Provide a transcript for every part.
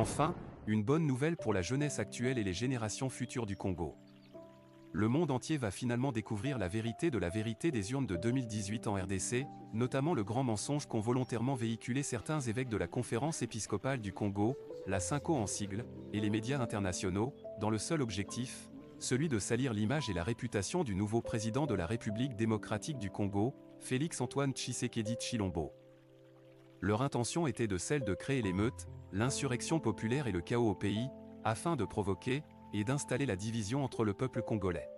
Enfin, une bonne nouvelle pour la jeunesse actuelle et les générations futures du Congo. Le monde entier va finalement découvrir la vérité des urnes de 2018 en RDC, notamment le grand mensonge qu'ont volontairement véhiculé certains évêques de la Conférence épiscopale du Congo, la CINCO en sigle, et les médias internationaux, dans le seul objectif, celui de salir l'image et la réputation du nouveau président de la République démocratique du Congo, Félix-Antoine Tshisekedi Tshilombo. Leur intention était celle de créer l'émeute, l'insurrection populaire et le chaos au pays, afin de provoquer et d'installer la division entre le peuple congolais.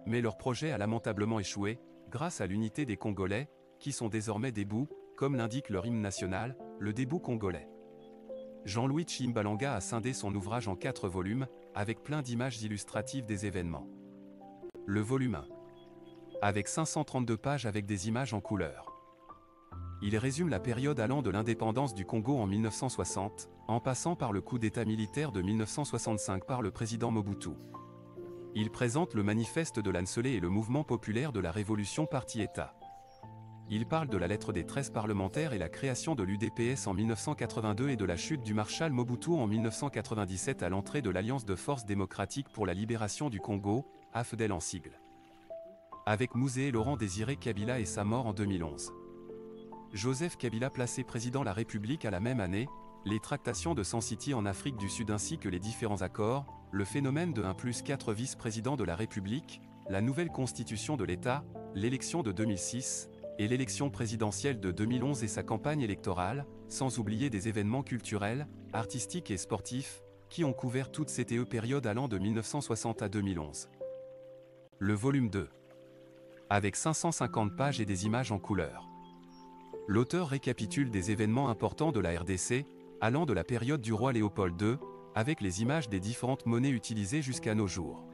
Mais leur projet a lamentablement échoué, grâce à l'unité des Congolais, qui sont désormais debout, comme l'indique leur hymne national, le debout congolais. Jean-Louis Tshimbalanga a scindé son ouvrage en 4 volumes, avec plein d'images illustratives des événements. Le volume 1. Avec 532 pages avec des images en couleur. Il résume la période allant de l'indépendance du Congo en 1960, en passant par le coup d'État militaire de 1965 par le président Mobutu. Il présente le manifeste de l'Anselé et le mouvement populaire de la Révolution Parti-État. Il parle de la lettre des 13 parlementaires et la création de l'UDPS en 1982 et de la chute du maréchal Mobutu en 1997 à l'entrée de l'Alliance de forces démocratiques pour la libération du Congo, AFDEL en sigle. Avec Mouzé Laurent Désiré Kabila et sa mort en 2011. Joseph Kabila placé président de la République à la même année, les tractations de San City en Afrique du Sud ainsi que les différents accords, le phénomène de 1+4 vice-présidents de la République, la nouvelle constitution de l'État, l'élection de 2006, et l'élection présidentielle de 2011 et sa campagne électorale, sans oublier des événements culturels, artistiques et sportifs, qui ont couvert toute cette période allant de 1960 à 2011. Le volume 2. Avec 550 pages et des images en couleur. L'auteur récapitule des événements importants de la RDC, allant de la période du roi Léopold II, avec les images des différentes monnaies utilisées jusqu'à nos jours.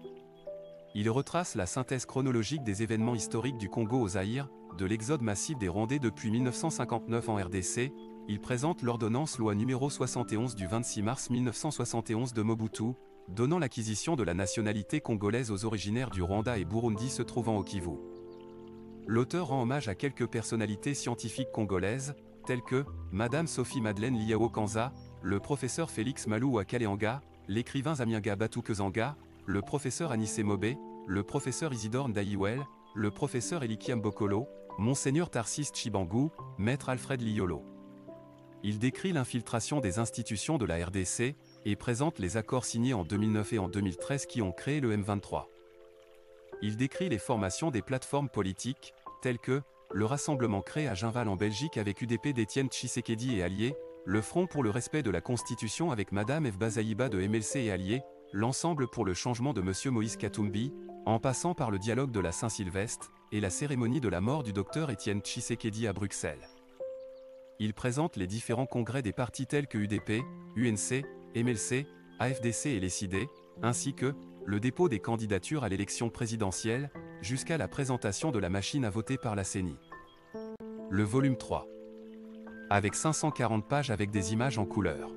Il retrace la synthèse chronologique des événements historiques du Congo au Zaïre, de l'exode massif des Rwandais depuis 1959 en RDC, il présente l'ordonnance loi numéro 71 du 26 mars 1971 de Mobutu, donnant l'acquisition de la nationalité congolaise aux originaires du Rwanda et Burundi se trouvant au Kivu. L'auteur rend hommage à quelques personnalités scientifiques congolaises, telles que Madame Sophie-Madeleine Liao Kanza, le professeur Félix Malou Akaleanga, l'écrivain Zamienga Batukezanga, le professeur Anissé Mobé, le professeur Isidore Ndayiwel, le professeur Elikiam Bokolo, Monseigneur Tarsis Tshibangou, Maître Alfred Liolo. Il décrit l'infiltration des institutions de la RDC, et présente les accords signés en 2009 et en 2013 qui ont créé le M23. Il décrit les formations des plateformes politiques, telles que le rassemblement créé à Ginval en Belgique avec UDP d'Étienne Tshisekedi et alliés, le Front pour le respect de la Constitution avec Madame F. Bazaïba de MLC et alliés, l'Ensemble pour le changement de Monsieur Moïse Katumbi, en passant par le dialogue de la Saint-Sylvestre, et la cérémonie de la mort du docteur Étienne Tshisekedi à Bruxelles. Il présente les différents congrès des partis tels que UDP, UNC, MLC, AFDC et les CID, ainsi que le dépôt des candidatures à l'élection présidentielle, jusqu'à la présentation de la machine à voter par la CENI. Le volume 3. Avec 540 pages avec des images en couleur.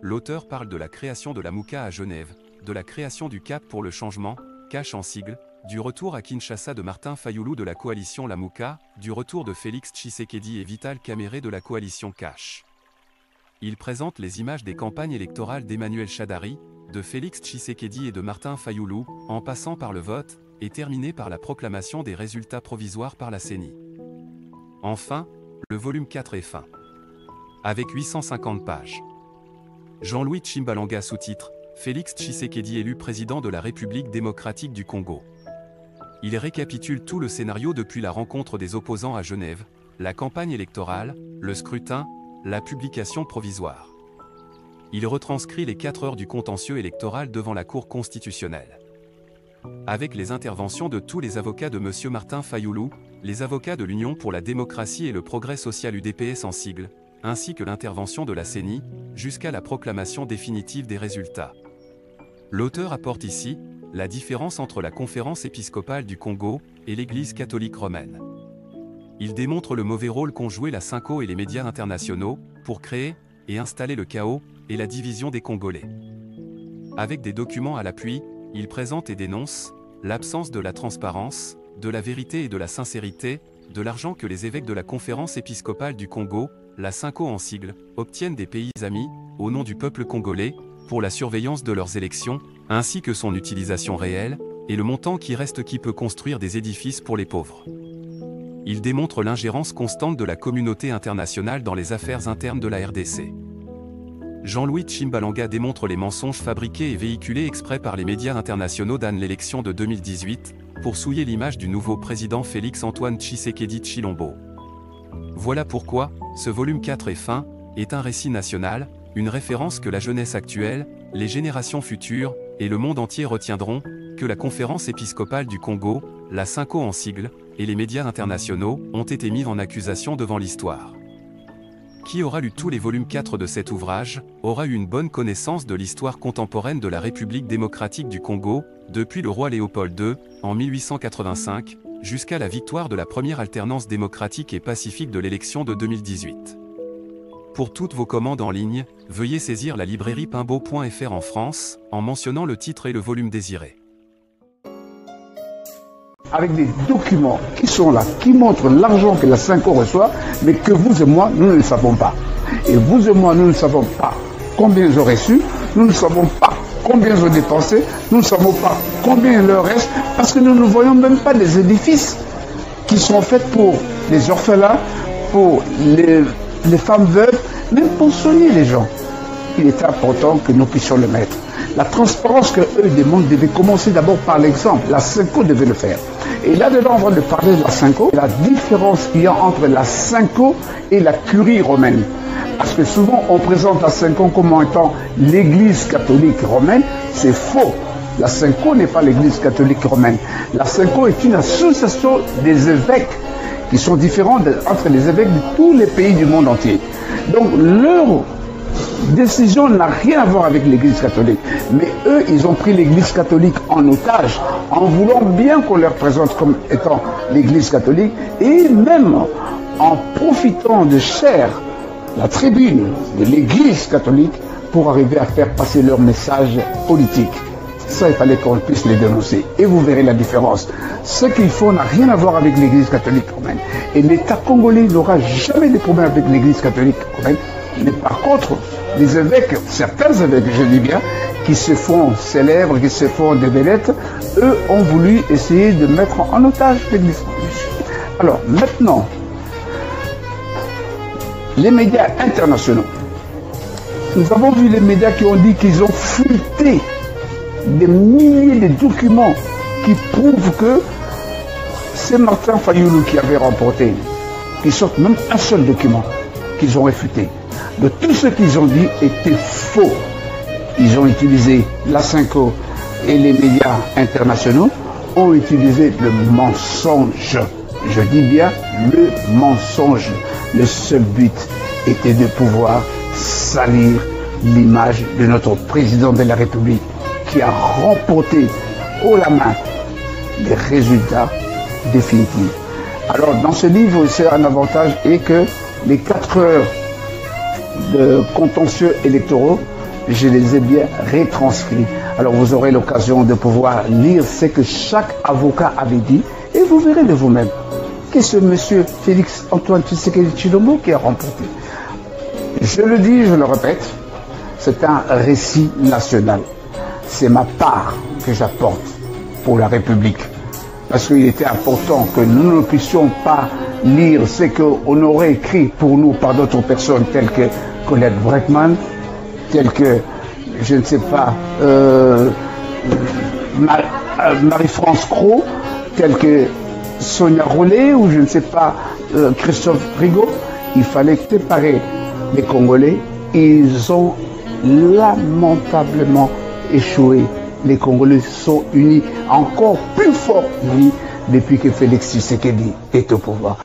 L'auteur parle de la création de la Mouka à Genève, de la création du Cap pour le changement, CACH en sigle, du retour à Kinshasa de Martin Fayoulou de la coalition La Mouka, du retour de Félix Tshisekedi et Vital Kamerhe de la coalition CACH. Il présente les images des campagnes électorales d'Emmanuel Shadari, de Félix Tshisekedi et de Martin Fayoulou, en passant par le vote, et terminé par la proclamation des résultats provisoires par la CENI. Enfin, le volume 4 est fin. Avec 850 pages. Jean-Louis Tshimbalanga sous-titre, Félix Tshisekedi élu président de la République démocratique du Congo. Il récapitule tout le scénario depuis la rencontre des opposants à Genève, la campagne électorale, le scrutin, la publication provisoire. Il retranscrit les 4 heures du contentieux électoral devant la Cour constitutionnelle. Avec les interventions de tous les avocats de M. Martin Fayoulou, les avocats de l'Union pour la démocratie et le progrès social UDPS en sigle, ainsi que l'intervention de la CENI, jusqu'à la proclamation définitive des résultats. L'auteur apporte ici la différence entre la Conférence épiscopale du Congo et l'Église catholique romaine. Il démontre le mauvais rôle qu'ont joué la CINCO et les médias internationaux pour créer et installer le chaos et la division des Congolais. Avec des documents à l'appui, il présente et dénonce l'absence de la transparence, de la vérité et de la sincérité, de l'argent que les évêques de la Conférence épiscopale du Congo, la CINCO en sigle, obtiennent des pays amis, au nom du peuple congolais, pour la surveillance de leurs élections, ainsi que son utilisation réelle, et le montant qui reste qui peut construire des édifices pour les pauvres. Il démontre l'ingérence constante de la communauté internationale dans les affaires internes de la RDC. Jean-Louis Tshimbalanga démontre les mensonges fabriqués et véhiculés exprès par les médias internationaux dans l'élection de 2018, pour souiller l'image du nouveau président Félix-Antoine Tshisekedi Tshilombo. Voilà pourquoi, ce volume 4 et fin, est un récit national, une référence que la jeunesse actuelle, les générations futures, et le monde entier retiendront, que la Conférence épiscopale du Congo, la CINCO en sigle, et les médias internationaux, ont été mis en accusation devant l'histoire. Qui aura lu tous les volumes 4 de cet ouvrage, aura eu une bonne connaissance de l'histoire contemporaine de la République démocratique du Congo, depuis le roi Léopold II, en 1885, jusqu'à la victoire de la première alternance démocratique et pacifique de l'élection de 2018. Pour toutes vos commandes en ligne, veuillez saisir la librairie Pimbo.fr en France, en mentionnant le titre et le volume désiré. Avec des documents qui sont là, qui montrent l'argent que la CINCO reçoit, mais que vous et moi, nous ne le savons pas. Et vous et moi, nous ne savons pas combien ils ont reçu, nous ne savons pas combien ils ont dépensé, nous ne savons pas combien il leur reste, parce que nous ne voyons même pas des édifices qui sont faits pour les orphelins, pour les femmes veuves, même pour soigner les gens. Il est important que nous puissions le mettre. La transparence que eux demandent devait commencer d'abord par l'exemple. La CINCO devait le faire. Et là-dedans, on va parler de la CINCO, la différence qu'il y a entre la CINCO et la curie romaine. Parce que souvent, on présente la CINCO comme étant l'église catholique romaine. C'est faux. La CINCO n'est pas l'église catholique romaine. La CINCO est une association des évêques qui sont différents entre les évêques de tous les pays du monde entier. Donc, leur décision n'a rien à voir avec l'église catholique. Mais eux, ils ont pris l'église catholique en otage, en voulant bien qu'on leur présente comme étant l'église catholique, et même en profitant de cher la tribune de l'église catholique pour arriver à faire passer leur message politique. Ça, il fallait qu'on puisse les dénoncer. Et vous verrez la différence. Ce qu'ils font n'a rien à voir avec l'église catholique romaine. Et l'État congolais n'aura jamais de problème avec l'église catholique romaine. Mais par contre, les évêques, certains évêques, je dis bien, qui se font célèbres, qui se font des vedettes, eux ont voulu essayer de mettre en otage l'église. Alors, maintenant, les médias internationaux. Nous avons vu les médias qui ont dit qu'ils ont fuité des milliers de documents qui prouvent que c'est Martin Fayoulou qui avait remporté, qui sortent même un seul document qu'ils ont réfuté. De tout ce qu'ils ont dit était faux. Ils ont utilisé la CINCO et les médias internationaux ont utilisé le mensonge. Je dis bien le mensonge. Le seul but était de pouvoir salir l'image de notre président de la République qui a remporté haut la main les résultats définitifs. Alors dans ce livre, c'est un avantage et que les 4 heures de contentieux électoraux, je les ai bien retranscrits. Alors vous aurez l'occasion de pouvoir lire ce que chaque avocat avait dit et vous verrez de vous-même que ce monsieur Félix-Antoine Tshisekedi Tshilombo qui a remporté. Je le dis, je le répète, c'est un récit national. C'est ma part que j'apporte pour la République. Parce qu'il était important que nous ne puissions pas lire ce qu'on aurait écrit pour nous par d'autres personnes telles que Colette Breckman, telles que, je ne sais pas, Marie-France Cros, telles que Sonia Rollet ou je ne sais pas, Christophe Rigaud. Il fallait séparer les Congolais. Ils ont lamentablement échoué. Les Congolais sont unis, encore plus fort unis, depuis que Félix Tshisekedi est au pouvoir.